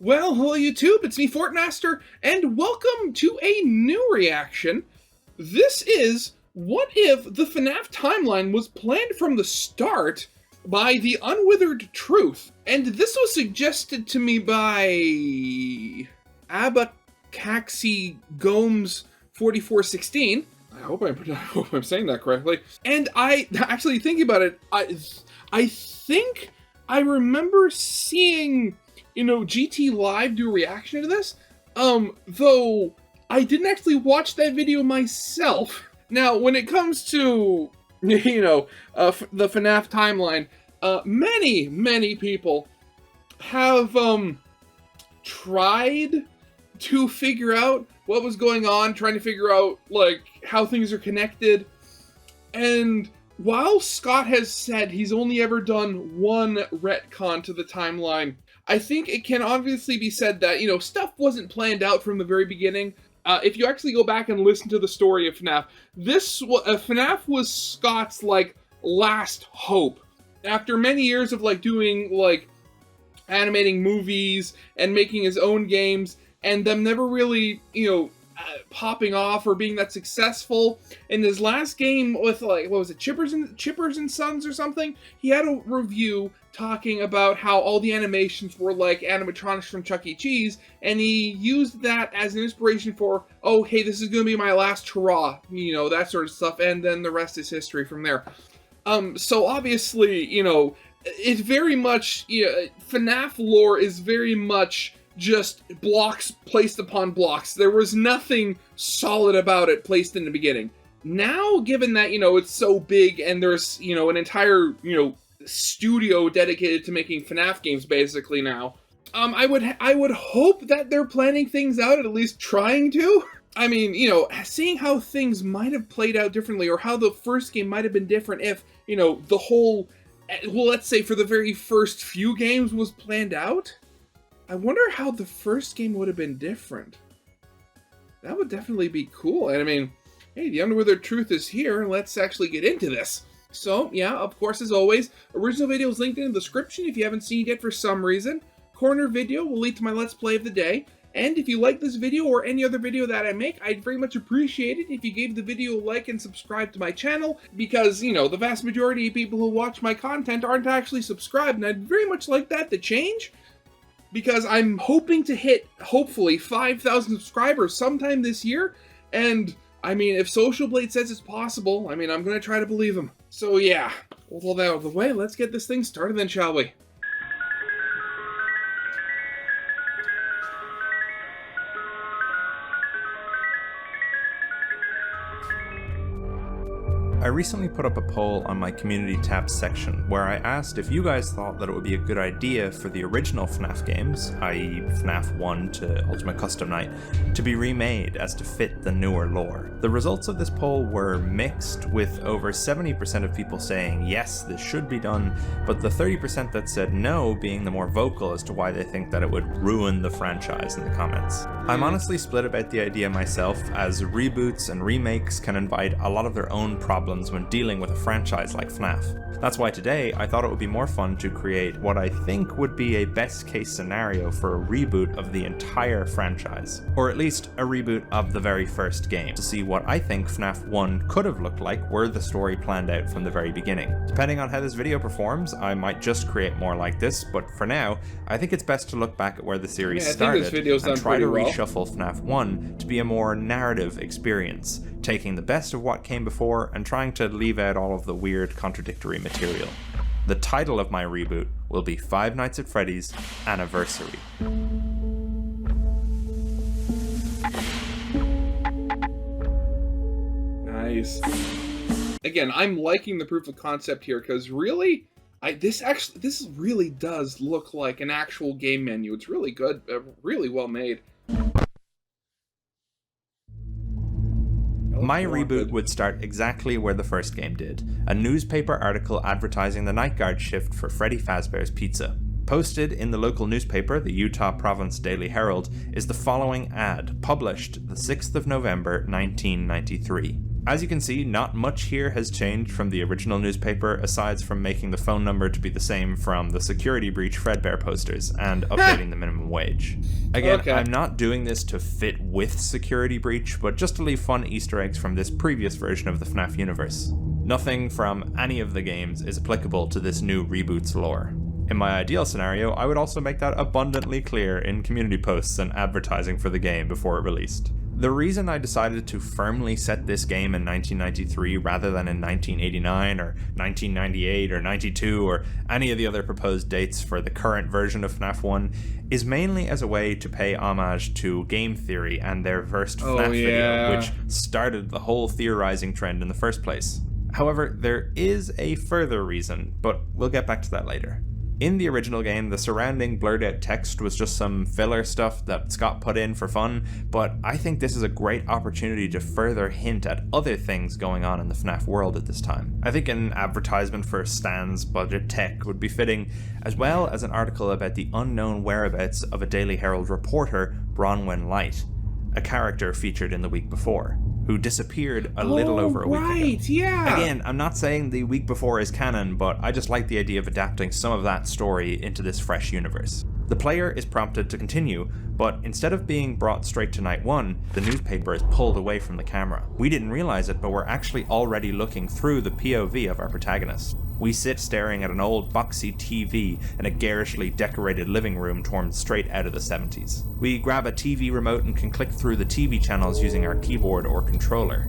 Well, hello YouTube, it's me, Fortmaster, and welcome to a new reaction. This is, what if the FNAF timeline was planned from the start by the Unwithered Truth? And this was suggested to me by Abacaxi Gomes 4416. I hope I'm saying that correctly. And I, actually thinking about it, I think I remember seeing, GT Live do a reaction to this, though I didn't actually watch that video myself. Now, when it comes to, the FNAF timeline, many people have, tried to figure out what was going on, trying to figure out, how things are connected, and while Scott has said he's only ever done one retcon to the timeline, I think it can obviously be said that, stuff wasn't planned out from the very beginning. If you actually go back and listen to the story of FNAF, FNAF was Scott's, last hope. After many years of, doing, animating movies and making his own games, and them never really, popping off or being that successful. In his last game with, what was it, Chippers and Sons or something? He had a review talking about how all the animations were like animatronics from Chuck E. Cheese, and he used that as an inspiration for, oh, hey, this is going to be my last hurrah, that sort of stuff, and then the rest is history from there. So obviously, it's very much, FNAF lore is very much just blocks placed upon blocks. There was nothing solid about it placed in the beginning. Now, given that, it's so big and there's, an entire, studio dedicated to making FNAF games basically now, I would hope that they're planning things out, at least trying to. I mean, seeing how things might have played out differently, or how the first game might have been different if, the whole, well, let's say for the very first few games was planned out. I wonder how the first game would have been different. That would definitely be cool. And I mean, hey, the Unwithered Truth is here. Let's actually get into this. So, yeah, of course, as always, original video is linked in the description if you haven't seen it yet for some reason. Corner video will lead to my Let's Play of the day. And if you like this video or any other video that I make, I'd very much appreciate it if you gave the video a like and subscribe to my channel, because, the vast majority of people who watch my content aren't actually subscribed, and I'd very much like that to change. Because I'm hoping to hit, hopefully, 5,000 subscribers sometime this year, and, I mean, if Social Blade says it's possible, I mean, I'm gonna try to believe him. So yeah, with all that out of the way, let's get this thing started then, shall we? I recently put up a poll on my community tabs section where I asked if you guys thought that it would be a good idea for the original FNAF games, i.e. FNAF 1 to Ultimate Custom Night, to be remade as to fit the newer lore. The results of this poll were mixed, with over 70% of people saying yes, this should be done, but the 30% that said no being the more vocal as to why they think that it would ruin the franchise in the comments. I'm honestly split about the idea myself, as reboots and remakes can invite a lot of their own problems when dealing with a franchise like FNAF. That's why today I thought it would be more fun to create what I think would be a best case scenario for a reboot of the entire franchise, or at least a reboot of the very first game, to see what I think FNAF 1 could have looked like were the story planned out from the very beginning. Depending on how this video performs, I might just create more like this, but for now, I think it's best to look back at where the series started and try to reshuffle FNAF 1 to be a more narrative experience, taking the best of what came before and trying to leave out all of the weird contradictory material. The title of my reboot will be Five Nights at Freddy's Anniversary. Nice. Again, I'm liking the proof of concept here, because really, this really does look like an actual game menu. It's really good, really well made. My reboot would start exactly where the first game did, a newspaper article advertising the night guard shift for Freddy Fazbear's Pizza. Posted in the local newspaper, the Utah Province Daily Herald, is the following ad, published the 6th of November 1993. As you can see, not much here has changed from the original newspaper, aside from making the phone number to be the same from the security breach Fredbear posters and updating the minimum wage. Again, Okay. I'm not doing this to fit with security breach, but just to leave fun Easter eggs from this previous version of the FNAF universe. Nothing from any of the games is applicable to this new reboot's lore. In my ideal scenario, I would also make that abundantly clear in community posts and advertising for the game before it released. The reason I decided to firmly set this game in 1993 rather than in 1989 or 1998 or 92 or any of the other proposed dates for the current version of FNAF 1 is mainly as a way to pay homage to game theory and their first FNAF video, which started the whole theorizing trend in the first place. However, there is a further reason, but we'll get back to that later. In the original game, the surrounding blurred out text was just some filler stuff that Scott put in for fun, but I think this is a great opportunity to further hint at other things going on in the FNAF world at this time. I think an advertisement for Stan's budget tech would be fitting, as well as an article about the unknown whereabouts of a Daily Herald reporter, Bronwyn Light, a character featured in the week before, who disappeared a little over a week ago. Right, yeah. Again, I'm not saying the week before is canon, but I just like the idea of adapting some of that story into this fresh universe. The player is prompted to continue, but instead of being brought straight to night 1, the newspaper is pulled away from the camera. We didn't realize it, but we're actually already looking through the POV of our protagonist. We sit staring at an old boxy TV in a garishly decorated living room torn straight out of the 70s. We grab a TV remote and can click through the TV channels using our keyboard or controller.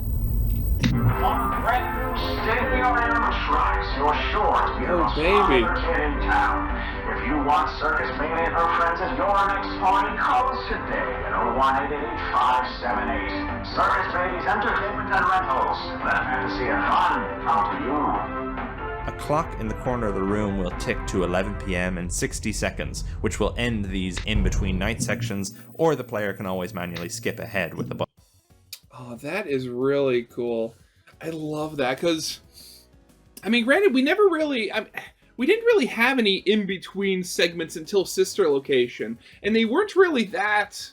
On brand new state-of-the-art animatronics, you're sure to be the most baby. popular kid in town. If you want Circus Baby and her friends at your next party, call us today at 01888-578. Circus Baby's Entertainment and Rentals. Let fantasy and fun come to you. A clock in the corner of the room will tick to 11 PM in 60 seconds, which will end these in-between night sections, or the player can always manually skip ahead with the button. Oh, that is really cool. I love that, because, I mean, granted, we didn't really have any in-between segments until Sister Location, and they weren't really that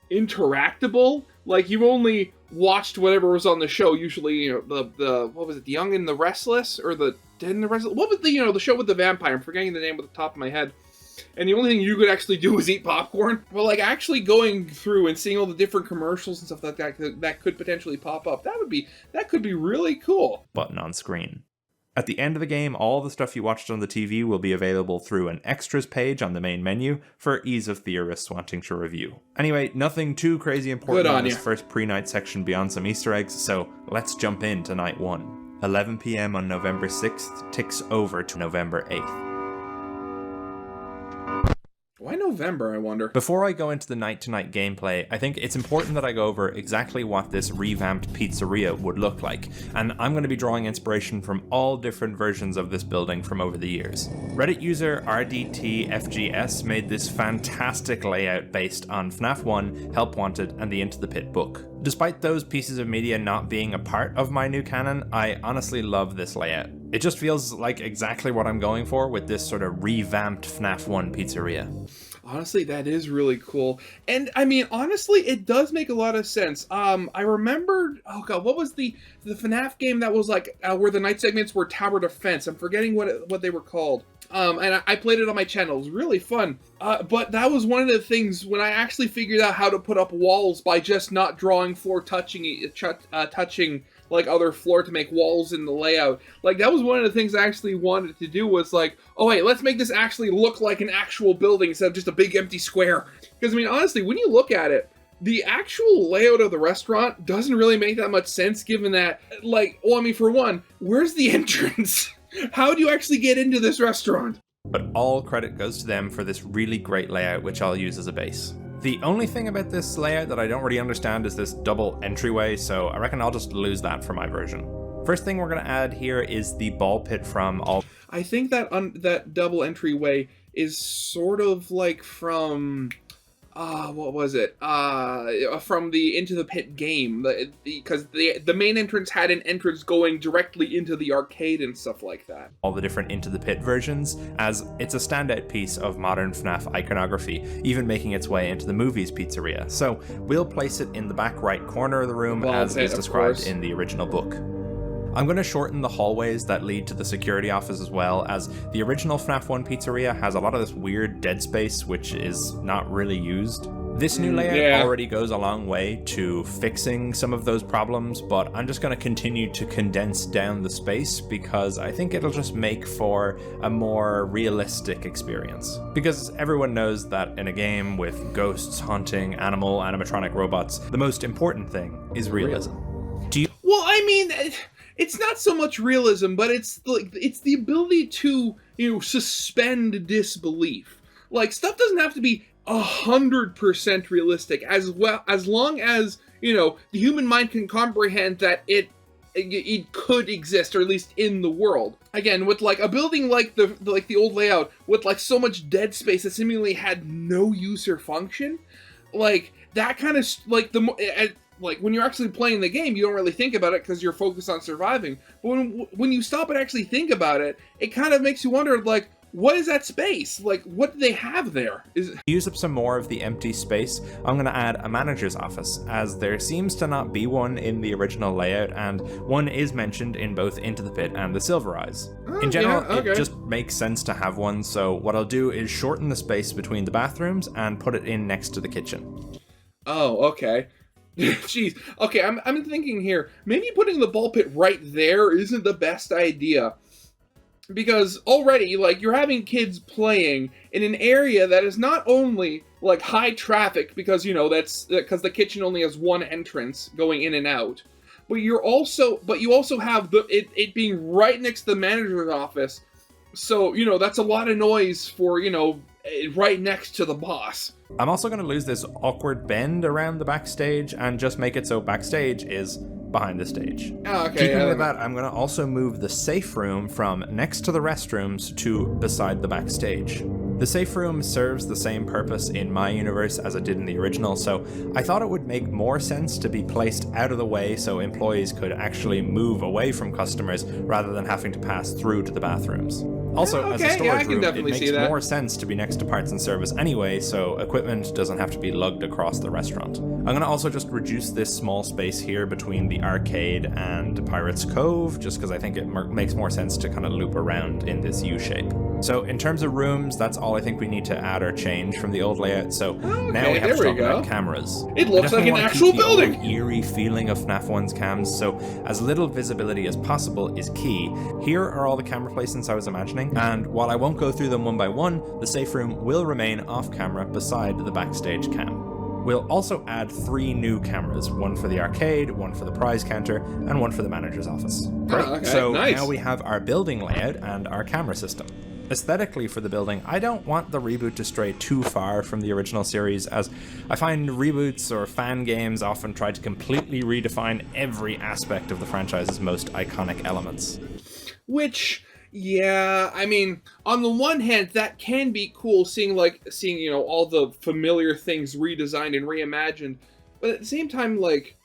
interactable. Like, you only watched whatever was on the show, usually, you know, the what was it, The Young and the Restless, or the Dead and the Restless? What was the show with the vampire? I'm forgetting the name at the top of my head. And the only thing you could actually do was eat popcorn. But, like, actually going through and seeing all the different commercials and stuff like that could potentially pop up, that could be really cool. Button on screen. At the end of the game, all the stuff you watched on the TV will be available through an extras page on the main menu for ease of theorists wanting to review. Anyway, nothing too crazy important in this first pre-night section beyond some Easter eggs, so let's jump into night 1. 11 PM on November 6th ticks over to November 8th. Why November, I wonder? Before I go into the night-to-night gameplay, I think it's important that I go over exactly what this revamped pizzeria would look like, and I'm going to be drawing inspiration from all different versions of this building from over the years. Reddit user RDTFGS made this fantastic layout based on FNAF 1, Help Wanted, and the Into the Pit book. Despite those pieces of media not being a part of my new canon, I honestly love this layout. It just feels like exactly what I'm going for with this sort of revamped FNAF 1 pizzeria. Honestly, that is really cool. And, I mean, honestly, it does make a lot of sense. I remembered, oh god, what was the FNAF game that was like, where the night segments were tower defense? I'm forgetting what they were called. And I played it on my channel. It was really fun. But that was one of the things when I actually figured out how to put up walls by just not drawing floor touching like other floor to make walls in the layout. Like, that was one of the things I actually wanted to do, was like, oh wait, let's make this actually look like an actual building instead of just a big empty square. Because, I mean, honestly, when you look at it, the actual layout of the restaurant doesn't really make that much sense, given that, like, well, I mean, for one, where's the entrance? How do you actually get into this restaurant? But all credit goes to them for this really great layout, which I'll use as a base. The only thing about this layout that I don't really understand is this double entryway, so I reckon I'll just lose that for my version. First thing we're going to add here is the ball pit from all... I think that that double entryway is sort of like from what was it? From the Into the Pit game, because the main entrance had an entrance going directly into the arcade and stuff like that. All the different Into the Pit versions, as it's a standout piece of modern FNAF iconography, even making its way into the movie's pizzeria. So we'll place it in the back right corner of the room, as is described in the original book. I'm going to shorten the hallways that lead to the security office as well, as the original FNAF 1 pizzeria has a lot of this weird dead space which is not really used. This new layout already goes a long way to fixing some of those problems, but I'm just going to continue to condense down the space because I think it'll just make for a more realistic experience. Because everyone knows that in a game with ghosts, haunting, animatronic robots, the most important thing is realism. Well, I mean, it's not so much realism, but it's the ability to, suspend disbelief. Like, stuff doesn't have to be 100% realistic, as long as, the human mind can comprehend that it could exist, or at least in the world. Again, with like a building like the old layout, with like so much dead space that seemingly had no use or function, like that kind of like when you're actually playing the game, you don't really think about it because you're focused on surviving. But when you stop and actually think about it, it kind of makes you wonder, like, what is that space? Like, what do they have there? To use up some more of the empty space, I'm going to add a manager's office, as there seems to not be one in the original layout, and one is mentioned in both Into the Pit and the Silver Eyes. In general, it just makes sense to have one, so what I'll do is shorten the space between the bathrooms and put it in next to the kitchen. Oh, okay. Jeez. Okay, I'm thinking here, maybe putting the ball pit right there isn't the best idea. Because already, like, you're having kids playing in an area that is not only, like, high traffic, because, that's because the kitchen only has one entrance going in and out. But you also have it being right next to the manager's office. So, that's a lot of noise for, right next to the boss. I'm also going to lose this awkward bend around the backstage and just make it so backstage is behind the stage. Oh, okay. Keeping with that, I'm going to also move the safe room from next to the restrooms to beside the backstage. The safe room serves the same purpose in my universe as it did in the original, so I thought it would make more sense to be placed out of the way so employees could actually move away from customers rather than having to pass through to the bathrooms. Also, as a storage room, it makes more sense to be next to parts and service anyway, so equipment doesn't have to be lugged across the restaurant. I'm going to also just reduce this small space here between the arcade and Pirate's Cove, just because I think it makes more sense to kind of loop around in this U shape. So in terms of rooms, that's all I think we need to add or change from the old layout, so now we have to talk about cameras. It looks like an actual building! The eerie feeling of FNAF 1's cams, so as little visibility as possible is key. Here are all the camera placements I was imagining, and while I won't go through them one by one, the safe room will remain off camera beside the backstage cam. We'll also add 3 new cameras, one for the arcade, one for the prize counter, and one for the manager's office. Great. Okay, so nice. Now we have our building layout and our camera system. Aesthetically for the building, I don't want the reboot to stray too far from the original series, as I find reboots or fan games often try to completely redefine every aspect of the franchise's most iconic elements. Which, yeah, I mean, on the one hand, that can be cool, seeing all the familiar things redesigned and reimagined, but at the same time, like,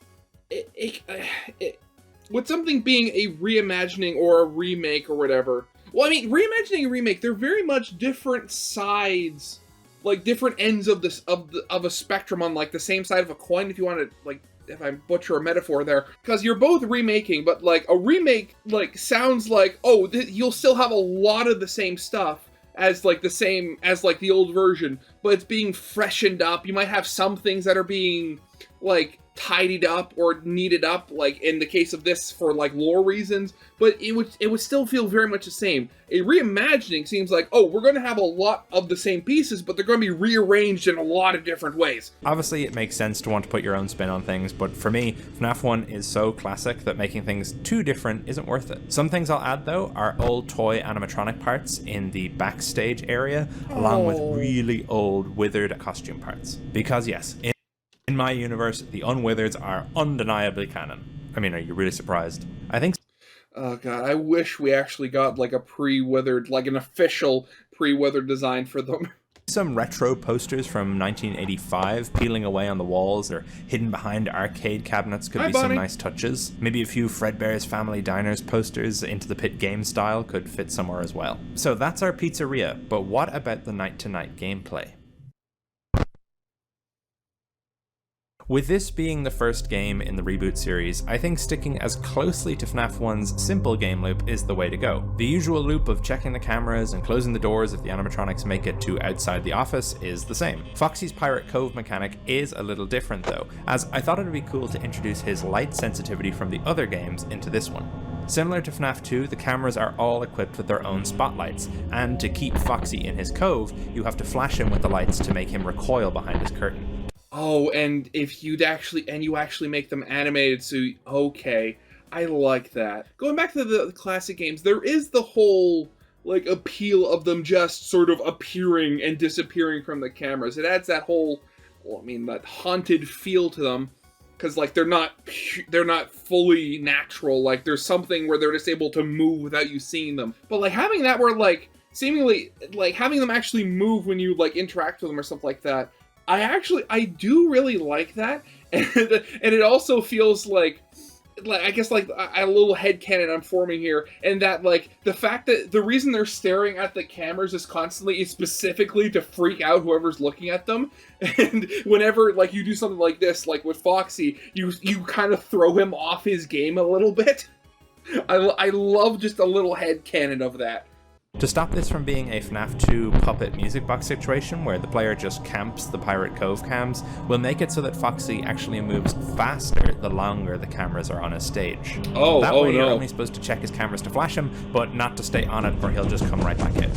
with something being a reimagining or a remake or whatever. Well, I mean, reimagining and remake, they're very much different sides, like different ends of a spectrum on like the same side of a coin, if you want to, like, if I butcher a metaphor there, because you're both remaking, but like a remake like sounds like, oh, you'll still have a lot of the same stuff as the old version, but it's being freshened up. You might have some things that are being like tidied up or neated up, like in the case of this for like lore reasons, but it would still feel very much the same. A reimagining seems like, oh, we're going to have a lot of the same pieces, but they're going to be rearranged in a lot of different ways. Obviously, it makes sense to want to put your own spin on things, but for me, FNAF 1 is so classic that making things too different isn't worth it. Some things I'll add, though, are old toy animatronic parts in the backstage area, along with really old withered costume parts. Because yes, in my universe, the Unwithereds are undeniably canon. I mean, are you really surprised? I think so. Oh god, I wish we actually got like a pre-withered, like an official pre-withered design for them. Some retro posters from 1985 peeling away on the walls or hidden behind arcade cabinets could Hi, be Bonnie. some nice touches. Maybe a few Fredbear's Family Diners posters Into the Pit game style could fit somewhere as well. So that's our pizzeria, but what about the night-to-night gameplay? With this being the first game in the reboot series, I think sticking as closely to FNAF 1's simple game loop is the way to go. The usual loop of checking the cameras and closing the doors if the animatronics make it to outside the office is the same. Foxy's Pirate Cove mechanic is a little different though, as I thought it would be cool to introduce his light sensitivity from the other games into this one. Similar to FNAF 2, the cameras are all equipped with their own spotlights, and to keep Foxy in his cove, you have to flash him with the lights to make him recoil behind his curtain. Oh, and if you actually make them animated, so okay, I like that. Going back to the classic games, there is the whole like appeal of them just sort of appearing and disappearing from the cameras. It adds that whole, that haunted feel to them, because like they're not fully natural. Like there's something where they're just able to move without you seeing them. But like having that where like seemingly like having them actually move when you like interact with them or something like that. I do really like that, and it also feels like I guess like a little headcanon I'm forming here, and that like the fact that the reason they're staring at the cameras is constantly is specifically to freak out whoever's looking at them, and whenever like you do something like this, like with Foxy, you kind of throw him off his game a little bit. I love just a little headcanon of that. To stop this from being a FNAF 2 puppet music box situation where the player just camps the Pirate Cove cams, we'll make it so that Foxy actually moves faster the longer the cameras are on his stage. That way you're only supposed to check his cameras to flash him, but not to stay on it or he'll just come right back in.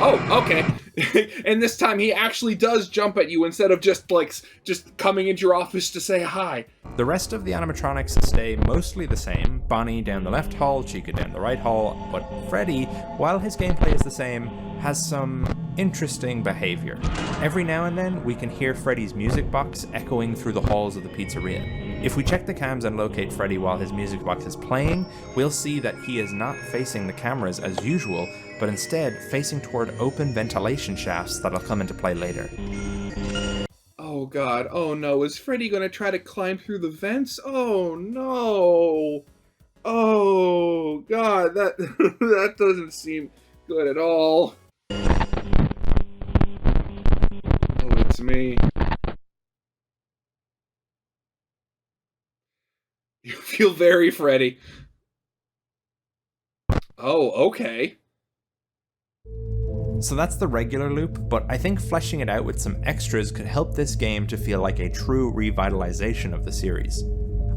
Oh, okay. And this time he actually does jump at you instead of just coming into your office to say hi. The rest of the animatronics stay mostly the same, Bonnie down the left hall, Chica down the right hall, but Freddy, while his gameplay is the same, has some interesting behavior. Every now and then, we can hear Freddy's music box echoing through the halls of the pizzeria. If we check the cams and locate Freddy while his music box is playing, we'll see that he is not facing the cameras as usual, but instead facing toward open ventilation shafts that'll come into play later. Oh god, oh no, is Freddy gonna try to climb through the vents? Oh no! Oh god, that that doesn't seem good at all. Oh, it's me. You feel very Freddy. Oh, okay. So that's the regular loop, but I think fleshing it out with some extras could help this game to feel like a true revitalization of the series.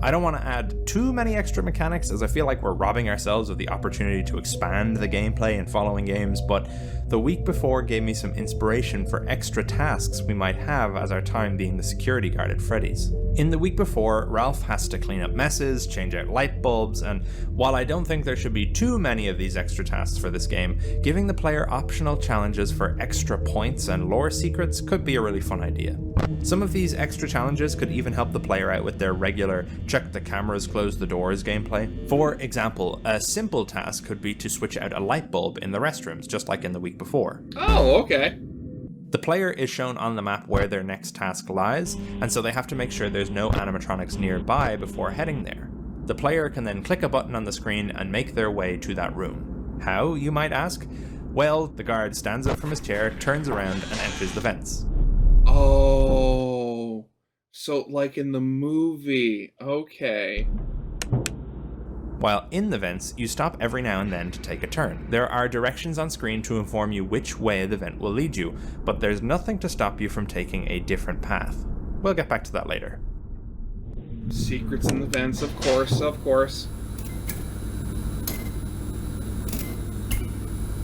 I don't want to add too many extra mechanics as I feel like we're robbing ourselves of the opportunity to expand the gameplay in following games, but the week before gave me some inspiration for extra tasks we might have as our time being the security guard at Freddy's. In the week before, Ralph has to clean up messes, change out light bulbs, and while I don't think there should be too many of these extra tasks for this game, giving the player optional challenges for extra points and lore secrets could be a really fun idea. Some of these extra challenges could even help the player out with their regular check the cameras, close the doors gameplay. For example, a simple task could be to switch out a light bulb in the restrooms, just like in the week before. Oh, okay. The player is shown on the map where their next task lies, and so they have to make sure there's no animatronics nearby before heading there. The player can then click a button on the screen and make their way to that room. How, you might ask? Well, the guard stands up from his chair, turns around, and enters the vents. Oh, so like in the movie, okay. While in the vents, you stop every now and then to take a turn. There are directions on screen to inform you which way the vent will lead you, but there's nothing to stop you from taking a different path. We'll get back to that later. Secrets in the vents, of course, of course.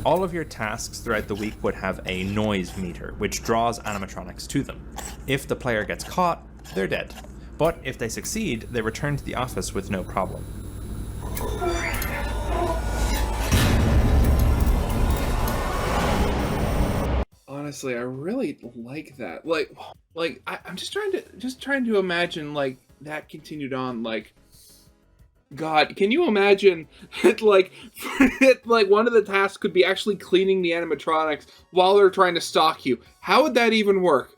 All of your tasks throughout the week would have a noise meter, which draws animatronics to them. If the player gets caught, they're dead. But if they succeed, they return to the office with no problem. Honestly, I really like that. I'm just trying to imagine like that continued on. Like God, can you imagine it, like, like one of the tasks could be actually cleaning the animatronics while they're trying to stalk you? How would that even work?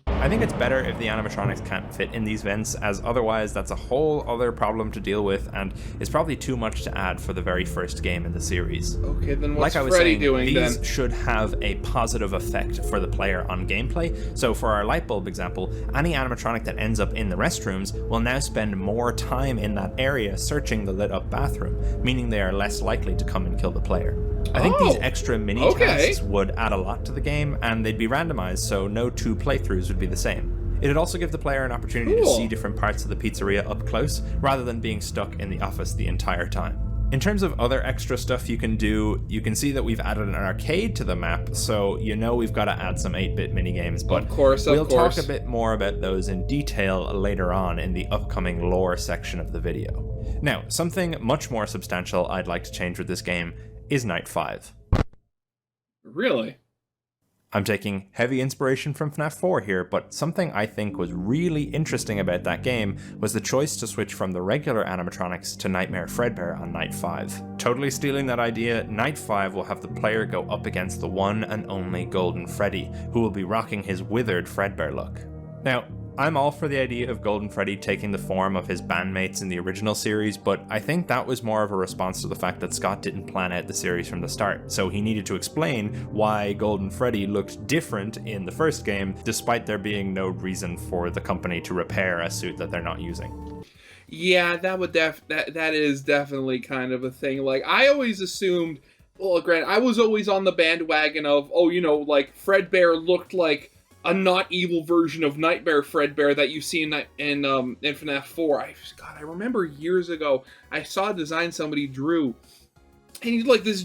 I think it's better if the animatronics can't fit in these vents, as otherwise that's a whole other problem to deal with, and it's probably too much to add for the very first game in the series. Okay, then what's Like I was Freddy saying, doing these then? should have a positive effect for the player on gameplay. So for our light bulb example, any animatronic that ends up in the restrooms will now spend more time in that area searching the lit up bathroom, meaning they are less likely to come and kill the player. I think these extra mini tasks would add a lot to the game, and they'd be randomized, so no two playthroughs would be the same. It'd also give the player an opportunity to see different parts of the pizzeria up close, rather than being stuck in the office the entire time. In terms of other extra stuff you can do, you can see that we've added an arcade to the map, so you know we've got to add some 8-bit minigames, but we'll talk a bit more about those in detail later on in the upcoming lore section of the video. Now, something much more substantial I'd like to change with this game is Night 5. Really? I'm taking heavy inspiration from FNAF 4 here, but something I think was really interesting about that game was the choice to switch from the regular animatronics to Nightmare Fredbear on Night 5. Totally stealing that idea, Night 5 will have the player go up against the one and only Golden Freddy, who will be rocking his withered Fredbear look. Now, I'm all for the idea of Golden Freddy taking the form of his bandmates in the original series, but I think that was more of a response to the fact that Scott didn't plan out the series from the start, so he needed to explain why Golden Freddy looked different in the first game, despite there being no reason for the company to repair a suit that they're not using. Yeah, that is definitely kind of a thing. Like, I always assumed, well, granted, I was always on the bandwagon of, like, Fredbear looked like a not evil version of Nightmare Fredbear that you see in FNAF 4. I remember years ago, I saw a design somebody drew, and he's like this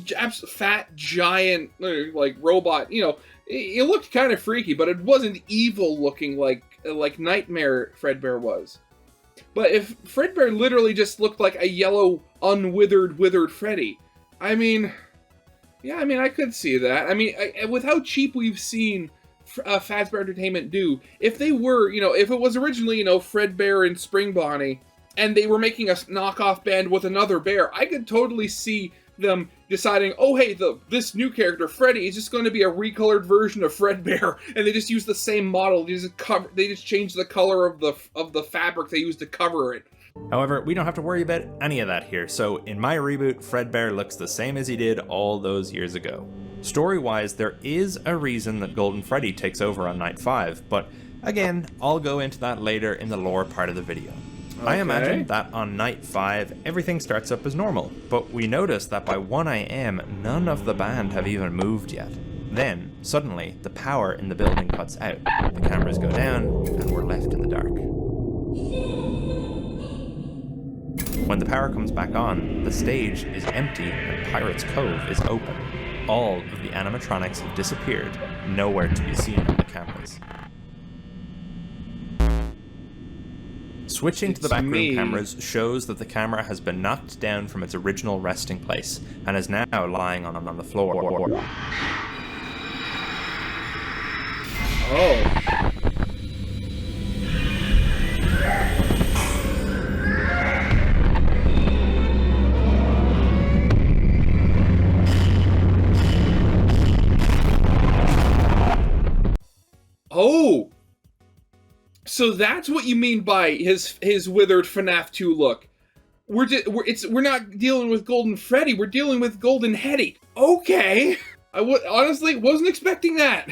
fat, giant, like, robot. It looked kind of freaky, but it wasn't evil looking like Nightmare Fredbear was. But if Fredbear literally just looked like a yellow, withered Freddy, I could see that. With how cheap we've seen Fazbear Entertainment do, if they were, if it was originally, Fredbear and Spring Bonnie, and they were making a knockoff band with another bear, I could totally see them deciding, oh hey, this new character, Freddy, is just going to be a recolored version of Fredbear, and they just use the same model, they just change the color of the fabric they use to cover it. However, we don't have to worry about any of that here, so in my reboot, Fredbear looks the same as he did all those years ago. Story-wise, there is a reason that Golden Freddy takes over on Night 5, but again, I'll go into that later in the lore part of the video. Okay. I imagine that on Night 5, everything starts up as normal, but we notice that by 1 AM, none of the band have even moved yet. Then, suddenly, the power in the building cuts out, the cameras go down, and we're left in the dark. When the power comes back on, the stage is empty and Pirate's Cove is open. All of the animatronics have disappeared, nowhere to be seen on the cameras. Switching to the backroom cameras shows that the camera has been knocked down from its original resting place and is now lying on the floor. Oh. Oh, so that's what you mean by his withered FNAF 2 look. We're not dealing with Golden Freddy. We're dealing with Golden Hetty. Okay, honestly wasn't expecting that.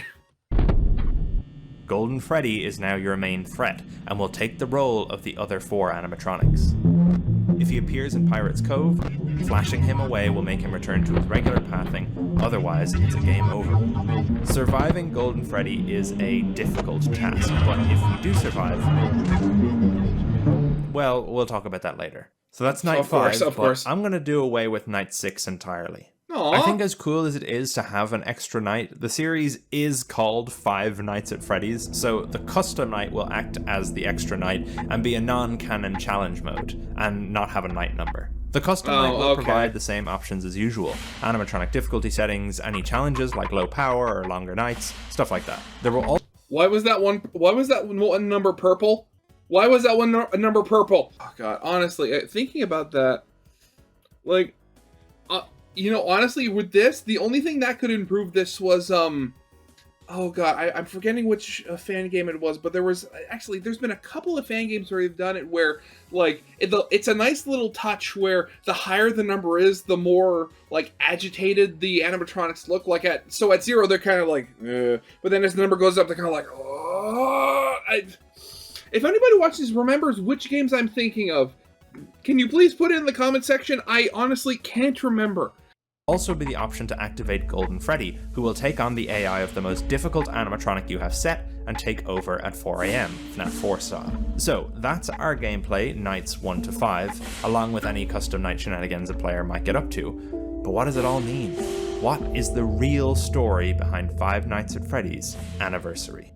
Golden Freddy is now your main threat and will take the role of the other 4 animatronics. If he appears in Pirate's Cove, flashing him away will make him return to his regular pathing, otherwise it's a game over. Surviving Golden Freddy is a difficult task, but if we do survive, well, we'll talk about that later. So that's Night 5, of course. I'm going to do away with Night 6 entirely. Aww. I think as cool as it is to have an extra night, the series is called Five Nights at Freddy's, so the custom night will act as the extra night and be a non-canon challenge mode, and not have a night number. The custom night will provide the same options as usual: animatronic difficulty settings, any challenges like low power or longer nights, stuff like that. There will also... Why was that one number purple? Why was that one number purple? Oh god, honestly, thinking about that, like, honestly, with this, the only thing that could improve this was, oh god, I'm forgetting which fan game it was, but there's been a couple of fan games where they've done it where, like, it's a nice little touch where the higher the number is, the more, like, agitated the animatronics look. Like, at 0, they're kind of like, but then as the number goes up, they're kind of like, oh. If anybody watches remembers which games I'm thinking of, can you please put it in the comment section? I honestly can't remember. Also be the option to activate Golden Freddy, who will take on the AI of the most difficult animatronic you have set and take over at 4 AM, FNAF 4 style. So that's our gameplay, nights 1 to 5, along with any custom night shenanigans a player might get up to. But what does it all mean? What is the real story behind Five Nights at Freddy's Anniversary?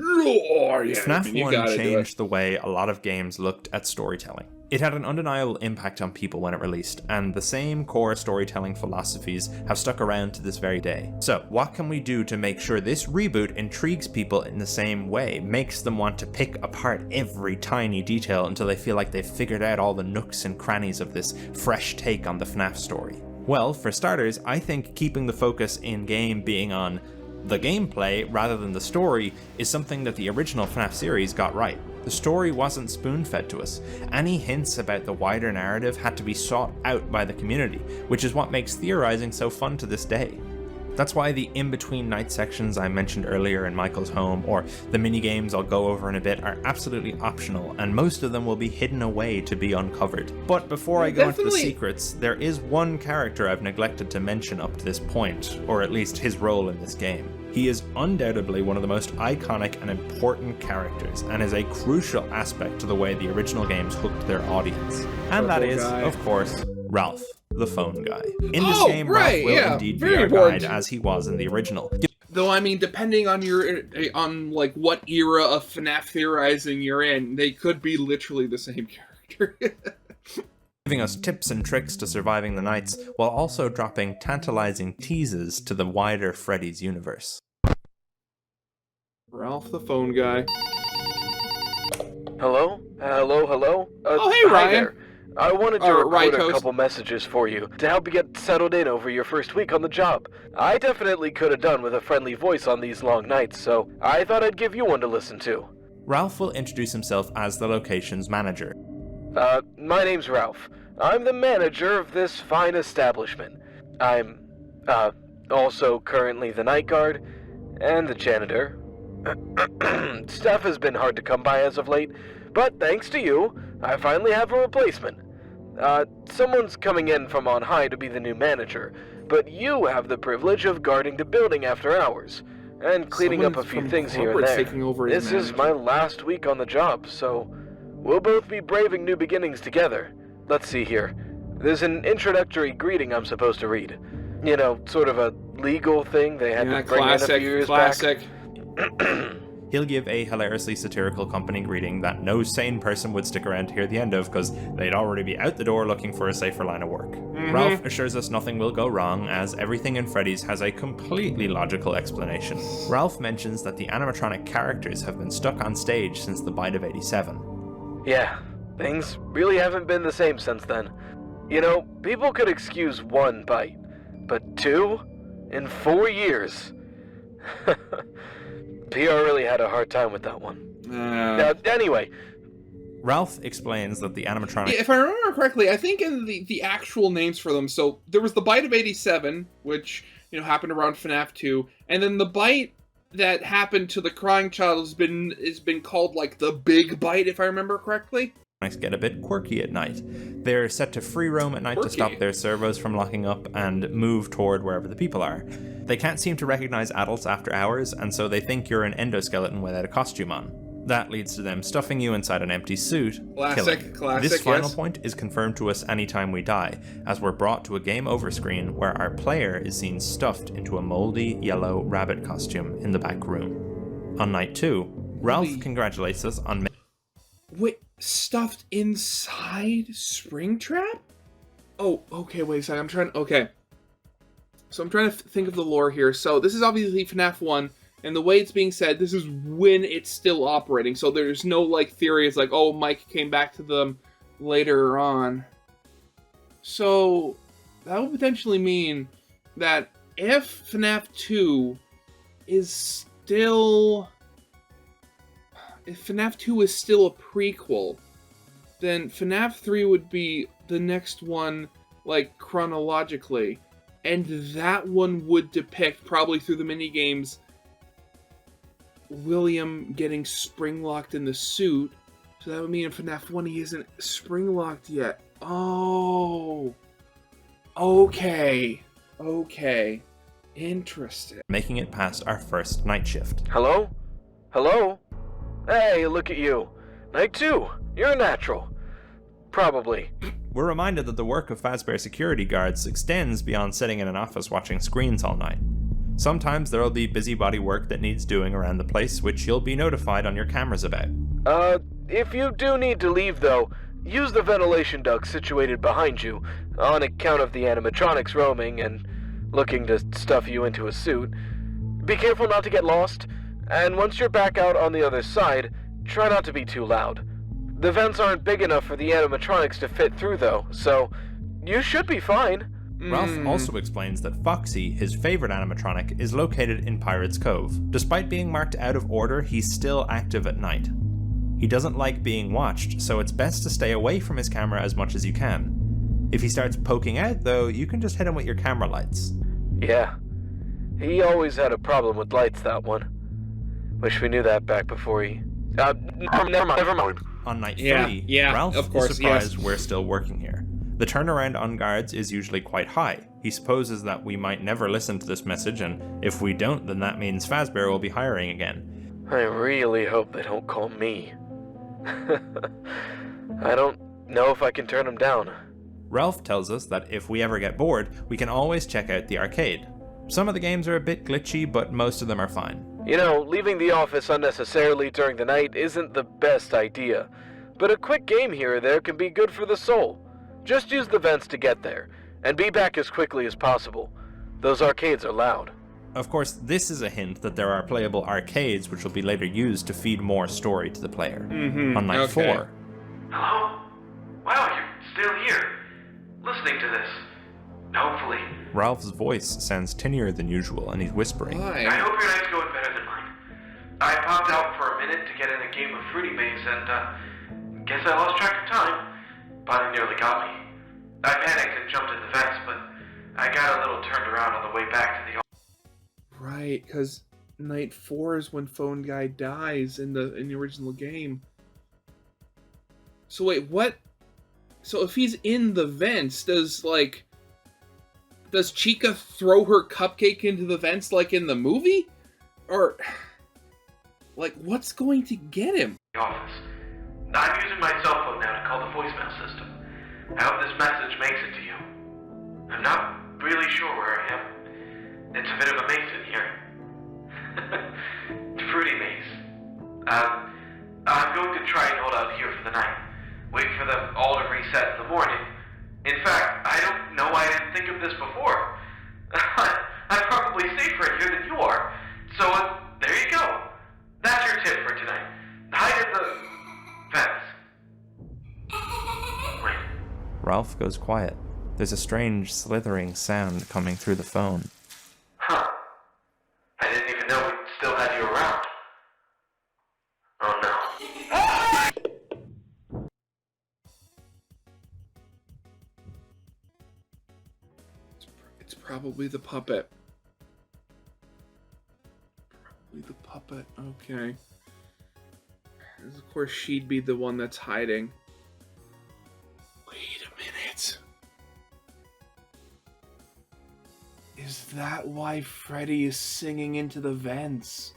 Oh, yeah, FNAF 1 changed the way a lot of games looked at storytelling. It had an undeniable impact on people when it released, and the same core storytelling philosophies have stuck around to this very day. So, what can we do to make sure this reboot intrigues people in the same way, makes them want to pick apart every tiny detail until they feel like they've figured out all the nooks and crannies of this fresh take on the FNAF story? Well, for starters, I think keeping the focus in-game being on the gameplay rather than the story is something that the original FNAF series got right. The story wasn't spoon-fed to us. Any hints about the wider narrative had to be sought out by the community, which is what makes theorizing so fun to this day. That's why the in-between night sections I mentioned earlier in Michael's home, or the mini-games I'll go over in a bit, are absolutely optional, and most of them will be hidden away to be uncovered. But before I go into the secrets, there is one character I've neglected to mention up to this point, or at least his role in this game. He is undoubtedly one of the most iconic and important characters, and is a crucial aspect to the way the original games hooked their audience. And that is, of course, Ralph, the phone guy. In this game, Ralph will indeed be our guide as he was in the original. Though, I mean, depending on like what era of FNAF theorizing you're in, they could be literally the same character. Giving us tips and tricks to surviving the nights, while also dropping tantalizing teases to the wider Freddy's universe. Ralph the phone guy. Hello? Hello? Oh, hey, Ryan. Hi there. I wanted to record a couple messages for you to help you get settled in over your first week on the job. I definitely could have done with a friendly voice on these long nights, so I thought I'd give you one to listen to. Ralph will introduce himself as the location's manager. My name's Ralph. I'm the manager of this fine establishment. I'm, also currently the night guard and the janitor. Staff has been hard to come by as of late, but thanks to you, I finally have a replacement. Someone's coming in from on high to be the new manager, but you have the privilege of guarding the building after hours, and cleaning up a few things here and there. This is my last week on the job, so we'll both be braving new beginnings together. Let's see here. There's an introductory greeting I'm supposed to read. You know, sort of a legal thing they had to bring in a few years back. He'll give a hilariously satirical company greeting that no sane person would stick around to hear the end of, because they'd already be out the door looking for a safer line of work. Ralph assures us nothing will go wrong, as everything in Freddy's has a completely logical explanation. Ralph mentions that the animatronic characters have been stuck on stage since the bite of '87. Yeah, things really haven't been the same since then. You know, people could excuse one bite, but 2 in 4 years. PR really had a hard time with that one. Anyway. Ralph explains that the animatronic... If I remember correctly, I think in the actual names for them, so there was the bite of '87, which, happened around FNAF 2, and then the bite that happened to the crying child has been called, like, the big bite, if I remember correctly. Get a bit quirky at night. They're set to free roam at night to stop their servos from locking up and move toward wherever the people are. They can't seem to recognize adults after hours, and so they think you're an endoskeleton without a costume on. That leads to them stuffing you inside an empty suit, killing. This final point is confirmed to us anytime we die, as we're brought to a game over screen where our player is seen stuffed into a moldy yellow rabbit costume in the back room. On night 2, Ralph congratulates us on... Wait, stuffed inside Springtrap? Oh, okay, wait a second, okay. So I'm trying to think of the lore here. So this is obviously FNAF 1. And the way it's being said, this is when it's still operating. So there's no, like, theory. It's like, oh, Mike came back to them later on. So that would potentially mean that if FNAF 2 is still... If FNAF 2 is still a prequel, then FNAF 3 would be the next one, like, chronologically. And that one would depict, probably through the minigames, William getting spring-locked in the suit. So that would mean in FNAF 1 he isn't spring-locked yet. Oh. Okay. Okay. Interesting. Making it past our first night shift. Hello? Hello? Hey, look at you. Night 2. You're a natural. Probably. We're reminded that the work of Fazbear security guards extends beyond sitting in an office watching screens all night. Sometimes there'll be busybody work that needs doing around the place, which you'll be notified on your cameras about. If you do need to leave though, use the ventilation duct situated behind you, on account of the animatronics roaming and looking to stuff you into a suit. Be careful not to get lost, and once you're back out on the other side, try not to be too loud. The vents aren't big enough for the animatronics to fit through though, so you should be fine. Ralph also explains that Foxy, his favorite animatronic, is located in Pirate's Cove. Despite being marked out of order, he's still active at night. He doesn't like being watched, so it's best to stay away from his camera as much as you can. If he starts poking out though, you can just hit him with your camera lights. Yeah. He always had a problem with lights, that one. Wish we knew that back before he... never mind. On night 3, Ralph is surprised we're still working here. The turnaround on guards is usually quite high. He supposes that we might never listen to this message, and if we don't, then that means Fazbear will be hiring again. I really hope they don't call me. I don't know if I can turn them down. Ralph tells us that if we ever get bored, we can always check out the arcade. Some of the games are a bit glitchy, but most of them are fine. You know, leaving the office unnecessarily during the night isn't the best idea, but a quick game here or there can be good for the soul. Just use the vents to get there, and be back as quickly as possible. Those arcades are loud. Of course, this is a hint that there are playable arcades which will be later used to feed more story to the player. On night 4. Hello? Wow, you're still here. Listening to this. Hopefully. Ralph's voice sounds tinier than usual, and he's whispering. I hope your night's going better than mine. I popped out for a minute to get in a game of Fruity Maze, and, guess I lost track of time. But it nearly got me. I panicked and jumped in the vents, but I got a little turned around on the way back to the office. Right, because night 4 is when Phone Guy dies in the original game. So wait, what? So if he's in the vents, does Chica throw her cupcake into the vents like in the movie? Or, like, what's going to get him? Office. I'm using my cell phone now to call the voicemail system. I hope this message makes it to you. I'm not really sure where I am. It's a bit of a maze in here. Fruity maze. I'm going to try and hold out here for the night. Wait for them all to reset in the morning. In fact, I don't know why I didn't think of this before. I'm probably safer in here than you are. So, there you go. That's your tip for tonight. Hide in the vents. Wait. Ralph goes quiet. There's a strange slithering sound coming through the phone. Huh. I didn't even know we still had you around. Oh no. It's probably the puppet. Probably the puppet. Okay. Of course, she'd be the one that's hiding. Wait a minute. Is that why Freddy is singing into the vents?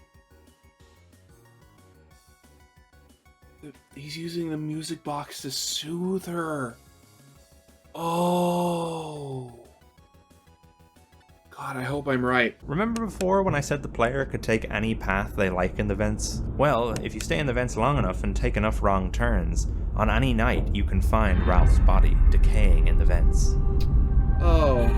He's using the music box to soothe her. Oh. God, I hope I'm right. Remember before when I said the player could take any path they like in the vents? Well, if you stay in the vents long enough and take enough wrong turns, on any night you can find Ralph's body decaying in the vents. Oh.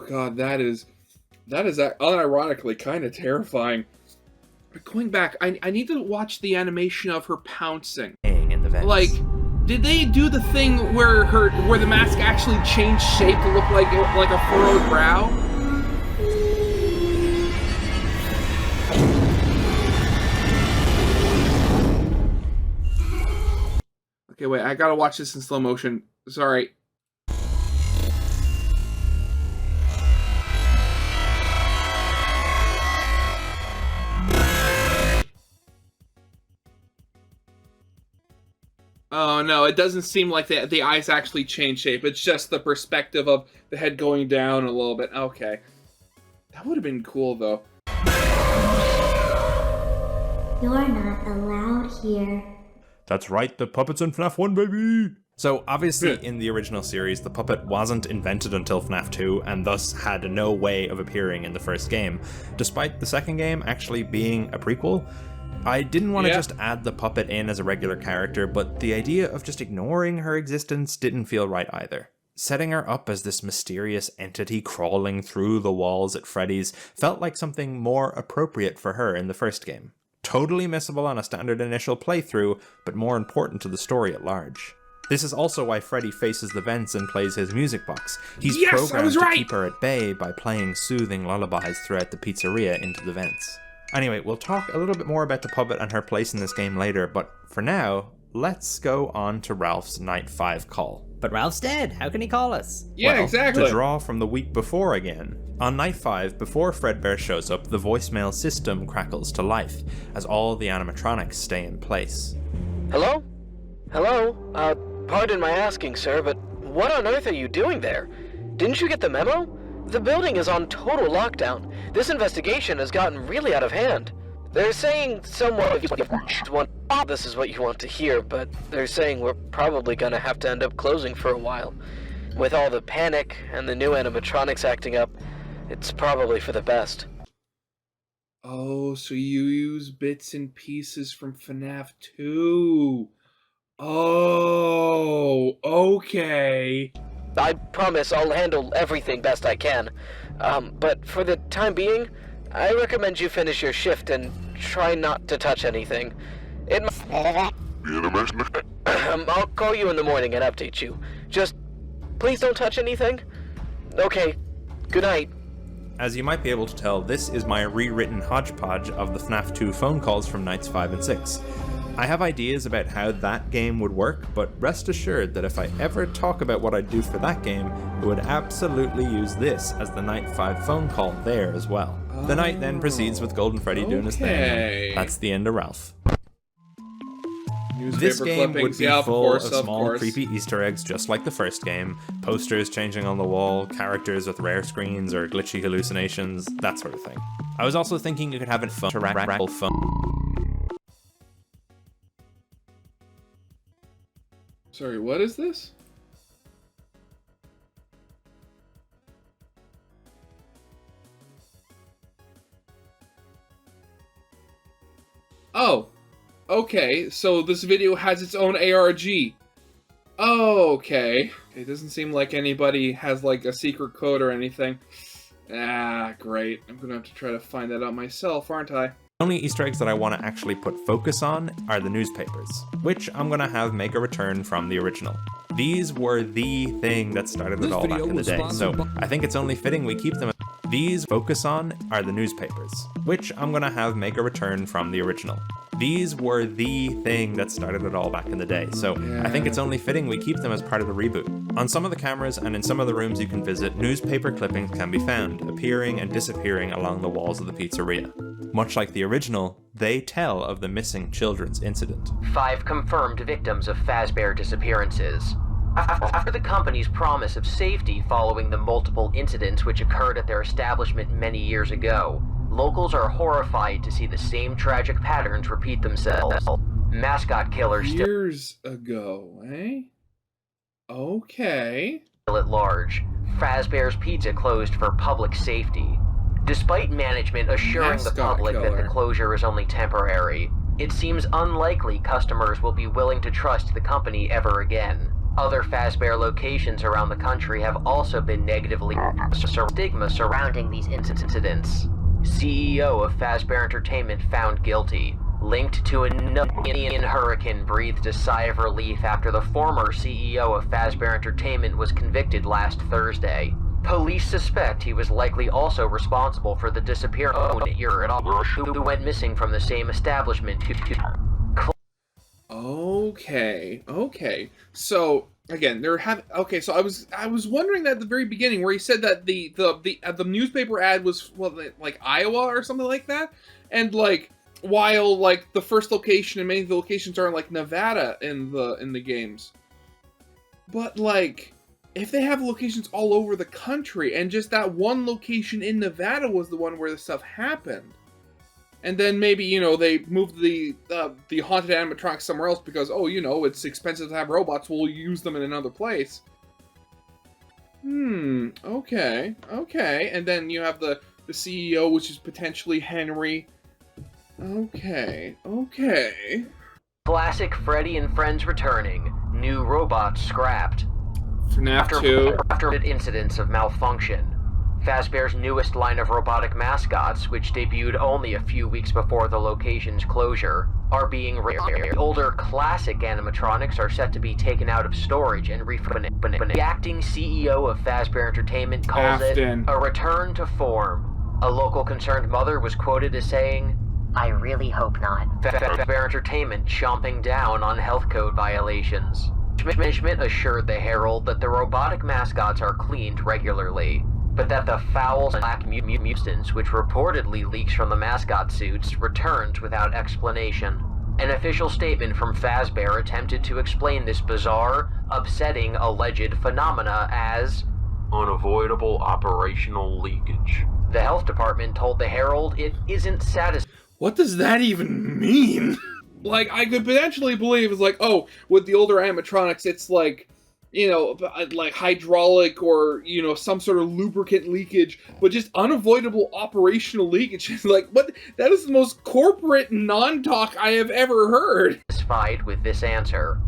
god, that is unironically kind of terrifying. But going back, I need to watch the animation of her pouncing. In the vents. Like, did they do the thing where the mask actually changed shape to look like a furrowed brow? Okay, wait, I gotta watch this in slow motion. Sorry. Oh no, it doesn't seem like the eyes actually change shape. It's just the perspective of the head going down a little bit. Okay. That would have been cool, though. You're not allowed here. That's right, the puppet's in FNAF 1, baby! So, obviously, in the original series, the puppet wasn't invented until FNAF 2, and thus had no way of appearing in the first game, despite the second game actually being a prequel. I didn't want to just add the puppet in as a regular character, but the idea of just ignoring her existence didn't feel right either. Setting her up as this mysterious entity crawling through the walls at Freddy's felt like something more appropriate for her in the first game. Totally missable on a standard initial playthrough, but more important to the story at large. This is also why Freddy faces the vents and plays his music box. He's programmed to keep her at bay by playing soothing lullabies throughout the pizzeria into the vents. Anyway, we'll talk a little bit more about the puppet and her place in this game later, but for now, let's go on to Ralph's Night 5 call. But Ralph's dead, how can he call us? Yeah, Well, exactly. The draw from the week before again. On Night 5, before Fredbear shows up, the voicemail system crackles to life, as all the animatronics stay in place. Hello? Hello? Pardon my asking, sir, but what on earth are you doing there? Didn't you get the memo? The building is on total lockdown. This investigation has gotten really out of hand. They're saying someone this is what you want to hear, but they're saying we're probably gonna have to end up closing for a while. With all the panic and the new animatronics acting up, it's probably for the best. Oh, so you use bits and pieces from FNAF 2. Oh, okay. I promise I'll handle everything best I can. But for the time being, I recommend you finish your shift and try not to touch anything. I'll call you in the morning and update you. Just, please don't touch anything. Okay, good night. As you might be able to tell, this is my rewritten hodgepodge of the FNAF 2 phone calls from Nights 5 and 6. I have ideas about how that game would work, but rest assured that if I ever talk about what I'd do for that game, I would absolutely use this as the Night 5 phone call there as well. The night then proceeds with Golden Freddy doing his thing, and that's the end of Ralph. This game would be full of small creepy Easter eggs just like the first game, posters changing on the wall, characters with rare screens or glitchy hallucinations, that sort of thing. I was also thinking you could have it fun to rackle fun. Sorry, what is this? Oh, okay, so this video has its own ARG. Okay. It doesn't seem like anybody has, like, a secret code or anything. Ah, great. I'm gonna have to try to find that out myself, aren't I? The only Easter eggs that I want to actually put focus on are the newspapers, which I'm going to have make a return from the original. These were the thing that started it all back in the day, so I think it's only fitting we keep them. These focus on are the newspapers, which I'm going to have make a return from the original. These were the thing that started it all back in the day, so I think it's only fitting we keep them as part of the reboot. On some of the cameras and in some of the rooms you can visit, newspaper clippings can be found, appearing and disappearing along the walls of the pizzeria. Much like the original, they tell of the missing children's incident. 5 confirmed victims of Fazbear disappearances. After the company's promise of safety following the multiple incidents which occurred at their establishment many years ago, locals are horrified to see the same tragic patterns repeat themselves. Mascot killers Years ago, eh? Okay. still at large. Fazbear's Pizza closed for public safety. Despite management assuring the Mascot public that the killer. closure is only temporary, it seems unlikely customers will be willing to trust the company ever again. Other Fazbear locations around the country have also been negatively stigma surrounding these incidents. CEO of Fazbear Entertainment found guilty. Linked to an Indian hurricane breathed a sigh of relief after the former CEO of Fazbear Entertainment was convicted last Thursday. Police suspect he was likely also responsible for the disappearance of who went missing from the same establishment. Okay. So again, so I was wondering that at the very beginning where he said that the newspaper ad was like Iowa or something like that, and like while like the first location and many of the locations are in like Nevada in the games, but like if they have locations all over the country and just that one location in Nevada was the one where the stuff happened. And then maybe, you know, they moved the haunted animatronics somewhere else because, oh, you know, it's expensive to have robots, we'll use them in another place. Okay. And then you have the CEO, which is potentially Henry. Okay. Classic Freddy and Friends returning. New robots scrapped. FNAF 2. After incidents of malfunction. Fazbear's newest line of robotic mascots, which debuted only a few weeks before the location's closure, are being older classic animatronics are set to be taken out of storage and refunded. The acting CEO of Fazbear Entertainment calls it a return to form. A local concerned mother was quoted as saying, "I really hope not." Fazbear Entertainment chomping down on health code violations. Management assured the Herald that the robotic mascots are cleaned regularly, but that the foul black mutants, which reportedly leaks from the mascot suits, returned without explanation. An official statement from Fazbear attempted to explain this bizarre, upsetting alleged phenomena as unavoidable operational leakage. The health department told the Herald it isn't satisfied. What does that even mean? Like, I could potentially believe it's like, oh, with the older animatronics, it's like, you know, like hydraulic or, you know, some sort of lubricant leakage, but just unavoidable operational leakage. Like, what? That is the most corporate non-talk I have ever heard. Satisfied with this answer.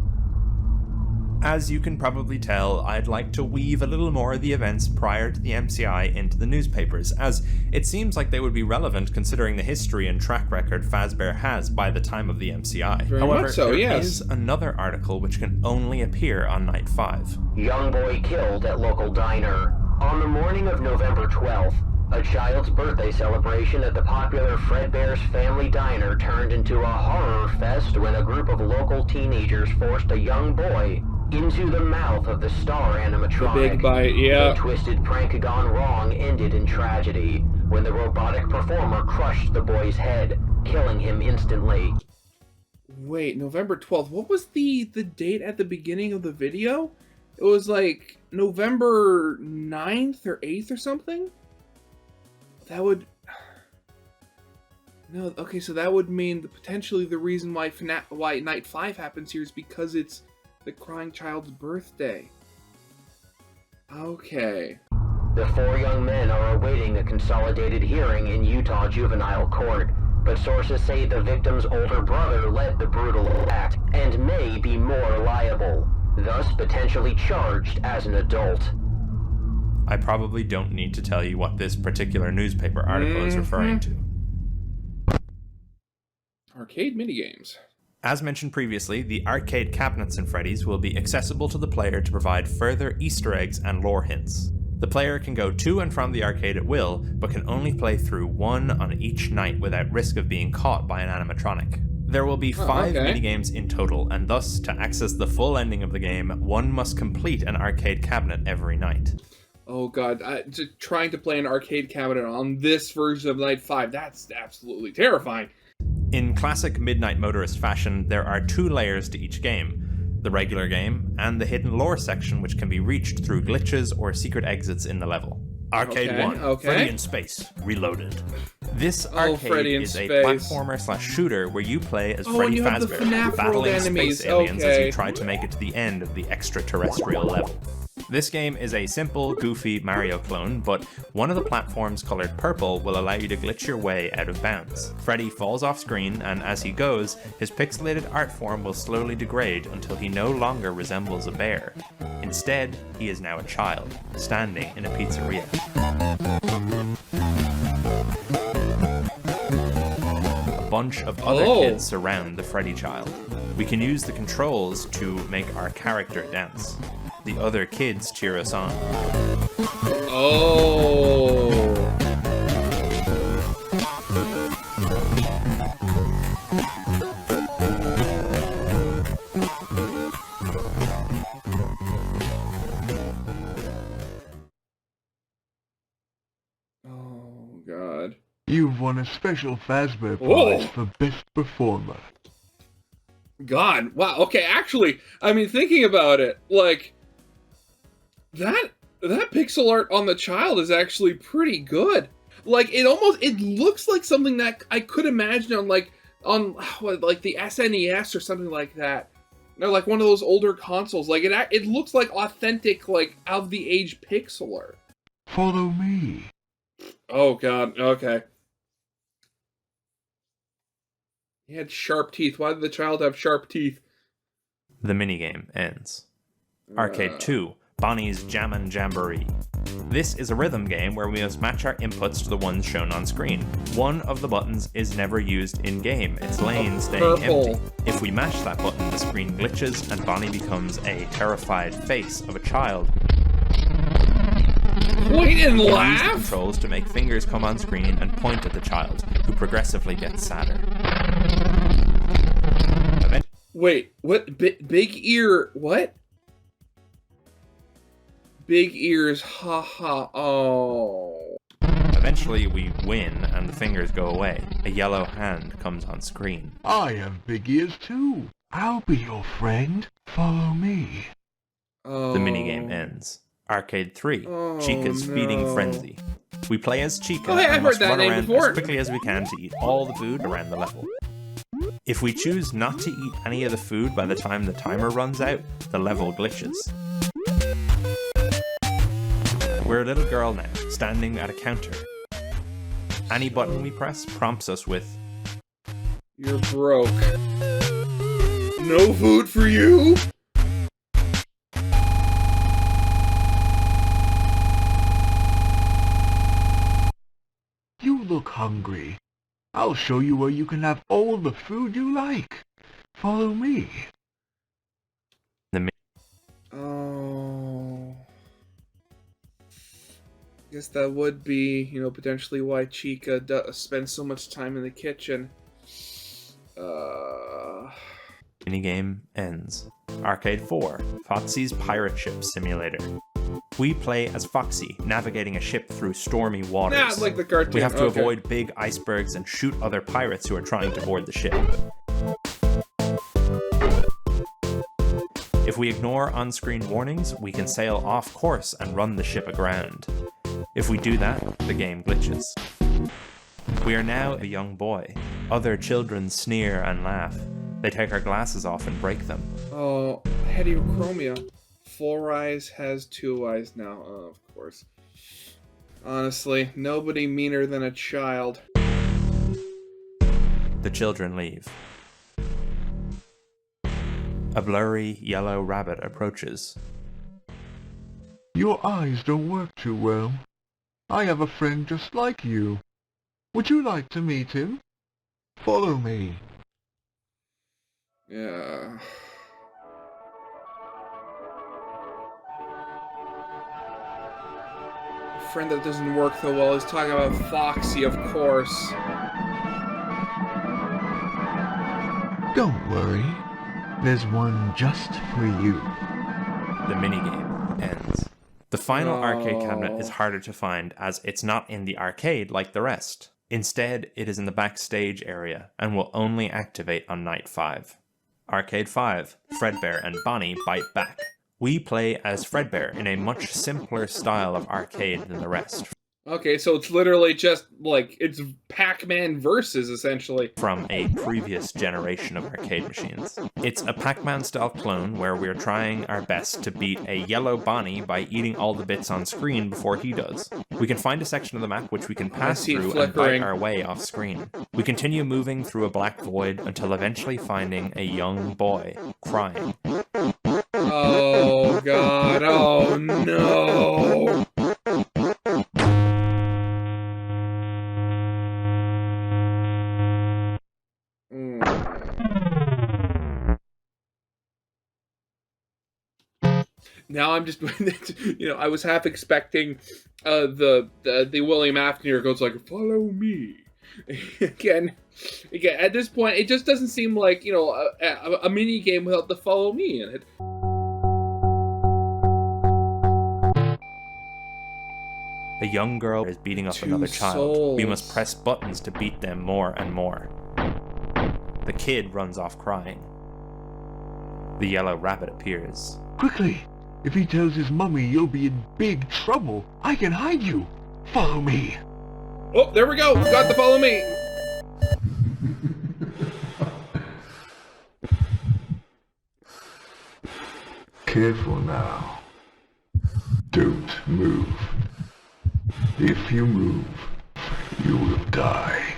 As you can probably tell, I'd like to weave a little more of the events prior to the MCI into the newspapers, as it seems like they would be relevant considering the history and track record Fazbear has by the time of the MCI. Very However, much so, there yes. is another article which can only appear on Night 5. Young boy killed at local diner. On the morning of November 12th, a child's birthday celebration at the popular Fredbear's Family Diner turned into a horror fest when a group of local teenagers forced a young boy into the mouth of the star animatronic. The big bite, yeah. The twisted prank gone wrong ended in tragedy when the robotic performer crushed the boy's head, killing him instantly. Wait, November 12th. What was the date at the beginning of the video? It was like November 9th or 8th or something? That would... No, okay, so that would mean that potentially the reason why why Night 5 happens here is because it's the crying child's birthday. Okay. The four young men are awaiting a consolidated hearing in Utah juvenile court, but sources say the victim's older brother led the brutal act and may be more liable, thus potentially charged as an adult. I probably don't need to tell you what this particular newspaper article is referring to. Arcade minigames. As mentioned previously, the arcade cabinets in Freddy's will be accessible to the player to provide further Easter eggs and lore hints. The player can go to and from the arcade at will, but can only play through one on each night without risk of being caught by an animatronic. There will be 5 minigames in total, and thus, to access the full ending of the game, one must complete an arcade cabinet every night. Oh god, just trying to play an arcade cabinet on this version of Night 5, that's absolutely terrifying. In classic Midnight Motorist fashion, there are 2 layers to each game, the regular game, and the hidden lore section which can be reached through glitches or secret exits in the level. Arcade 1, Freddy in Space, Reloaded. This arcade is a platformer/shooter where you play as Freddy Fazbear, battling space aliens as you try to make it to the end of the extraterrestrial level. This game is a simple, goofy Mario clone, but one of the platforms colored purple will allow you to glitch your way out of bounds. Freddy falls off screen, and as he goes, his pixelated art form will slowly degrade until he no longer resembles a bear. Instead, he is now a child, standing in a pizzeria. A bunch of other kids surround the Freddy child. We can use the controls to make our character dance. The other kids cheer us on. Oh. Oh, God. You've won a special Fazbear Prize for Best Performer. God, wow. Okay, actually, I mean, thinking about it, like, that pixel art on the child is actually pretty good. Like, it looks like something that I could imagine on like the SNES or something like that. Or like one of those older consoles. Like, it looks like authentic, like, of the age pixel art. Follow me. Oh, God, okay. He had sharp teeth. Why did the child have sharp teeth? The minigame ends. Arcade 2, Bonnie's Jammin' Jamboree. This is a rhythm game where we must match our inputs to the ones shown on screen. One of the buttons is never used in-game, its lane staying empty. If we mash that button, the screen glitches and Bonnie becomes a terrified face of a child. Point and We use the laugh? controls to make fingers come on screen and point at the child, who progressively gets sadder. Wait, what? Big ear, what? Big ears, haha, oh. Eventually we win and the fingers go away. A yellow hand comes on screen. I have big ears too. I'll be your friend. Follow me. Oh. The minigame ends. Arcade 3, Oh, Chica's Feeding no. Frenzy. We play as Chica Oh, hey, I've and must heard that run name around before. as quickly as we can to eat all the food around the level. If we choose not to eat any of the food by the time the timer runs out, the level glitches. We're a little girl now, standing at a counter. Any button we press prompts us with, You're broke. No food for you? You look hungry. I'll show you where you can have all the food you like. Follow me. Oh. Guess that would be, potentially why Chica spends so much time in the kitchen. minigame ends. Arcade 4, Foxy's Pirate Ship Simulator. We play as Foxy, navigating a ship through stormy waters. Not like the cartoon. We have to okay. avoid big icebergs and shoot other pirates who are trying to board the ship. If we ignore on-screen warnings, we can sail off course and run the ship aground. If we do that, the game glitches. We are now a young boy. Other children sneer and laugh. They take our glasses off and break them. Oh, heterochromia. 4 eyes has 2 eyes now. Oh, of course. Honestly, nobody meaner than a child. The children leave. A blurry yellow rabbit approaches. Your eyes don't work too well. I have a friend just like you. Would you like to meet him? Follow me. Yeah. A friend that doesn't work so well is talking about Foxy, of course. Don't worry. There's one just for you. The minigame ends. The final arcade cabinet Oh. is harder to find as it's not in the arcade like the rest. Instead, it is in the backstage area and will only activate on night 5. Arcade 5, Fredbear and Bonnie bite back. We play as Fredbear in a much simpler style of arcade than the rest. Okay, so it's literally just, like, it's Pac-Man versus, essentially. From a previous generation of arcade machines. It's a Pac-Man style clone where we're trying our best to beat a yellow Bonnie by eating all the bits on screen before he does. We can find a section of the map which we can pass see it through and bite flickering. our way off screen. We continue moving through a black void until eventually finding a young boy crying. Oh, God. Oh, no. Now I'm just, I was half expecting the William Afton goes like, "Follow me." again, at this point, it just doesn't seem like, a mini game without the "follow me" in it. A young girl is beating up another child. We must press buttons to beat them more and more. The kid runs off crying. The yellow rabbit appears. Quickly! If he tells his mummy, you'll be in big trouble. I can hide you. Follow me. Oh, there we go. Got the "follow me." Careful now. Don't move. If you move, you will die.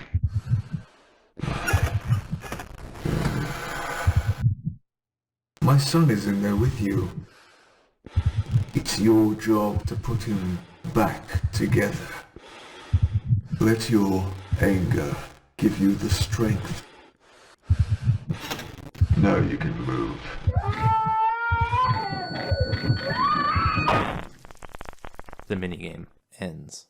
My son is in there with you. It's your job to put him back together. Let your anger give you the strength. Now you can move. The minigame ends.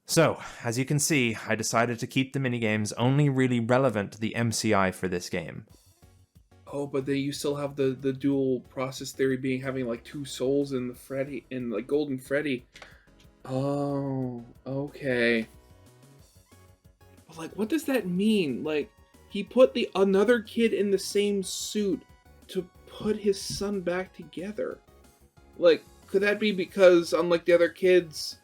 So, as you can see, I decided to keep the minigames only really relevant to the MCI for this game. Oh, but then you still have the dual process theory being having like two souls in the Freddy, in like Golden Freddy. Oh, okay. But like, what does that mean? Like, he put the another kid in the same suit to put his son back together. Like, could that be because, unlike the other kids,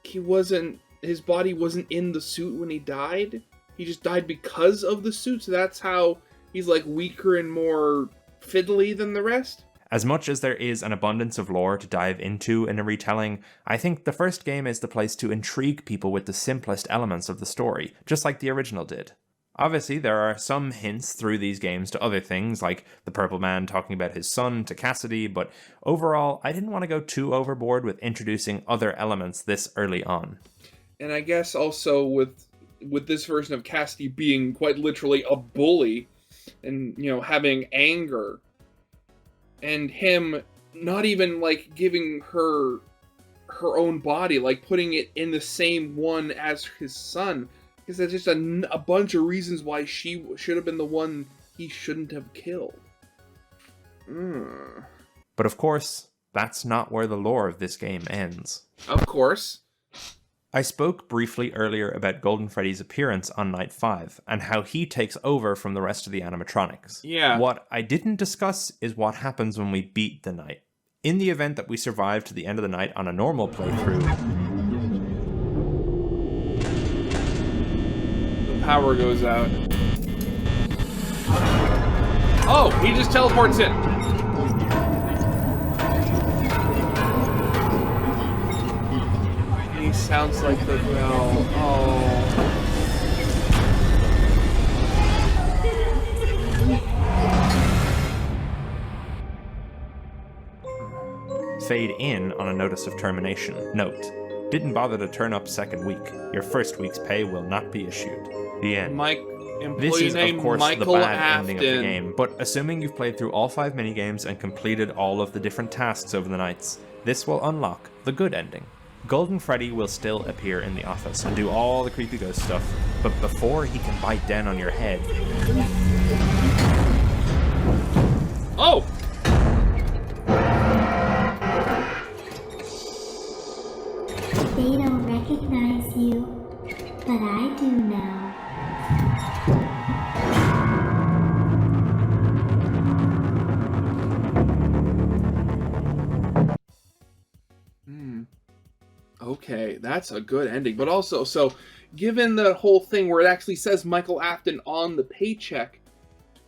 his body wasn't in the suit when he died? He just died because of the suit, so that's how he's like weaker and more fiddly than the rest? As much as there is an abundance of lore to dive into in a retelling, I think the first game is the place to intrigue people with the simplest elements of the story, just like the original did. Obviously, there are some hints through these games to other things, like the Purple Man talking about his son to Cassidy, but overall, I didn't want to go too overboard with introducing other elements this early on. And I guess also with this version of Cassidy being quite literally a bully, and, having anger, and him not even, like, giving her own body, like, putting it in the same one as his son, because there's just a bunch of reasons why she should have been the one he shouldn't have killed. But of course, that's not where the lore of this game ends. Of course. I spoke briefly earlier about Golden Freddy's appearance on Night 5, and how he takes over from the rest of the animatronics. Yeah. What I didn't discuss is what happens when we beat the night. In the event that we survive to the end of the night on a normal playthrough, the power goes out. Oh, he just teleports in. He sounds like the bell. Oh. fade in on a notice of termination. Note: didn't bother to turn up second week. Your first week's pay will not be issued. The end. This is, of course, the bad ending of the game, but assuming you've played through all 5 minigames and completed all of the different tasks over the nights, this will unlock the good ending. Golden Freddy will still appear in the office and do all the creepy ghost stuff, but before he can bite down on your head... Oh! They don't recognize you, but I do now. Okay, that's a good ending. But also, so given the whole thing where it actually says Michael Afton on the paycheck,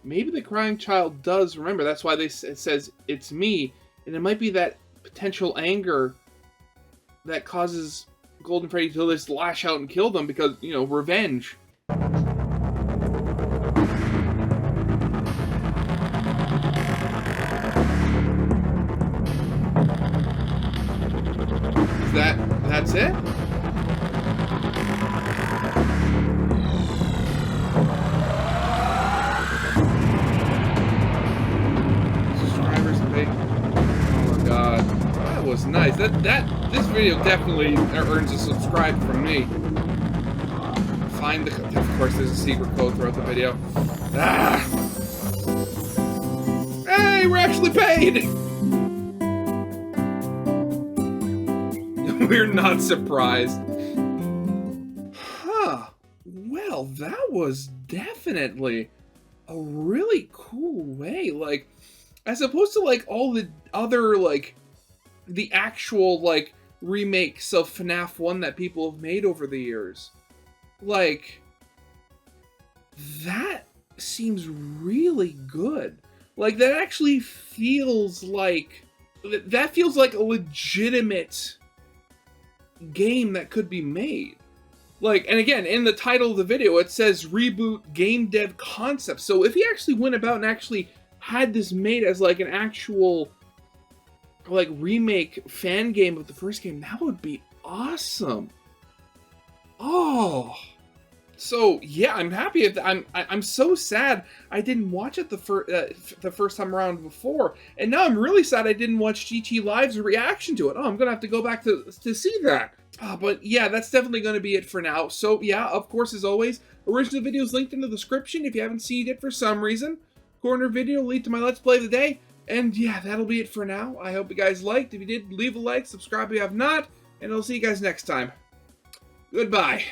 maybe the crying child does remember. That's why it says it's me, and it might be that potential anger that causes Golden Freddy to just lash out and kill them because, you know, revenge. That's it? Subscribers and pay. Oh my god. That was nice. This video definitely earns a subscribe from me. Find the, of course there's a secret code throughout the video. Ah! Hey, we're actually paid! We're not surprised. Huh. Well, that was definitely a really cool way. Like, as opposed to, like, all the other, like, the actual, like, remakes of FNAF 1 that people have made over the years. Like, that seems really good. Like, that actually feels like... That feels like a legitimate game that could be made. Like, and again, in the title of the video, it says reboot game dev concept. So if he actually went about and actually had this made as like an actual like remake fan game of the first game, that would be awesome. Oh, so yeah, I'm happy. I'm so sad I didn't watch it the first time around before, and now I'm really sad I didn't watch GT Live's reaction to it. Oh, I'm gonna have to go back to see that. But yeah, that's definitely going to be it for now. So yeah, of course, as always, original video is linked in the description if you haven't seen it for some reason. Corner video will lead to my Let's Play of the day. And yeah, that'll be it for now. I hope you guys liked. If you did, leave a like, subscribe if you have not, and I'll see you guys next time. Goodbye.